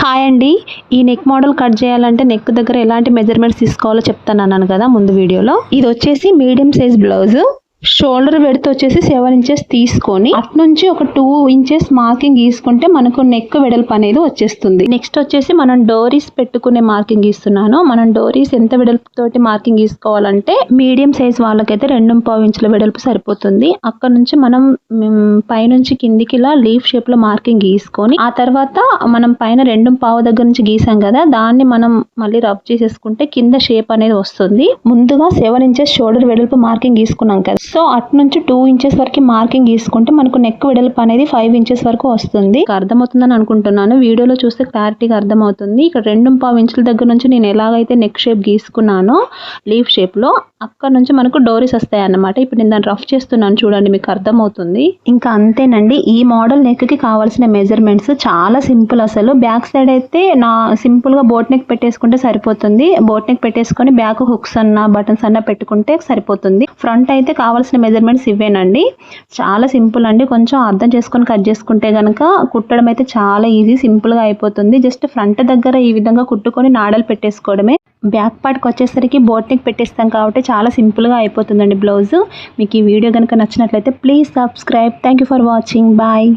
Hi అండి. ఈ neck model cut చేయాలంటే నెక్ దగ్గర ఎలాంటి మెజర్మెంట్స్ తీసుకోవాలో చెప్తానన్నాను కదా ముందు వీడియోలో. ఇది వచ్చేసి medium size blouse. Shoulder width వచ్చేసి 7 ఇంచెస్ తీసుకొని అటు నుంచి ఒక 2 ఇంచెస్ మార్కింగ్ గీసుకుంటే మనకు నెక్ వెడల్పు అనేది వచ్చేస్తుంది. నెక్స్ట్ వచ్చేసి మనం డోరీస్ పెట్టుకునే మార్కింగ్ గీస్తున్నాను. మనం డోరీస్ ఎంత వెడల్పు తోటి మార్కింగ్ గీసుకోవాలంటే మీడియం సైజ్ వాళ్ళకైతే 2.5 ఇంచుల వెడల్పు సరిపోతుంది. అక్కడ నుంచి మనం పైనుంచి కిందికి ఇలా లీఫ్ షేప్ లో మార్కింగ్ గీసుకొని ఆ తర్వాత మనం పైన 2.5 దగ్గర నుంచి గీసాం కదా, దాన్ని మనం మళ్ళీ రబ్ చేసేసుకుంటే కింద షేప్ అనేది వస్తుంది. ముందుగా 7 ఇంచెస్ షోల్డర్ వెడల్పు మార్కింగ్ గీసుకున్నాం కదా, సో అటు నుంచి 2 ఇంచెస్ వరకు మార్కింగ్ గీసుకుంటే మనకు నెక్ వెడల్పు అనేది 5 ఇంచెస్ వరకు వస్తుంది. అర్థమవుతుందని అనుకుంటున్నాను. వీడియోలో చూస్తే క్లారిటీగా అర్థమవుతుంది. ఇక్కడ 2.5 ఇంచుల దగ్గర నుంచి నేను ఎలాగైతే నెక్ షేప్ గీసుకున్నానో లీఫ్ షేప్ లో, అక్కడ నుంచి మనకు డోరీస్ వస్తాయి అన్నమాట. ఇప్పుడు నేను దాన్ని రఫ్ చేస్తున్నాను, చూడండి మీకు అర్థమవుతుంది. ఇంకా అంతేనండి. ఈ మోడల్ నెక్ కి కావాల్సిన మెజర్మెంట్స్ చాలా సింపుల్. అసలు బ్యాక్ సైడ్ అయితే సింపుల్ గా బోట్ నెక్ పెట్టేసుకుంటే సరిపోతుంది. బోట్ నెక్ పెట్టేసుకొని బ్యాక్ హుక్స్ అన్న బటన్స్ అన్న పెట్టుకుంటే సరిపోతుంది. ఫ్రంట్ అయితే కావాల్సిన మెజర్మెంట్స్ ఇవేనండి. చాలా సింపుల్ అండి. కొంచెం అర్థం చేసుకొని కట్ చేసుకుంటే గనక కుట్టడం అయితే చాలా ఈజీ, సింపుల్ గా అయిపోతుంది. జస్ట్ ఫ్రంట్ దగ్గర ఈ విధంగా కుట్టుకొని నాడలు పెట్టేసుకోవడమే. బ్యాక్ పార్ట్కి వచ్చేసరికి బోట్ నెక్ పెట్టేస్తాం కాబట్టి చాలా సింపుల్గా అయిపోతుందండి బ్లౌజ్. మీకు ఈ వీడియో కనుక నచ్చినట్లయితే please subscribe. Thank you for watching. Bye.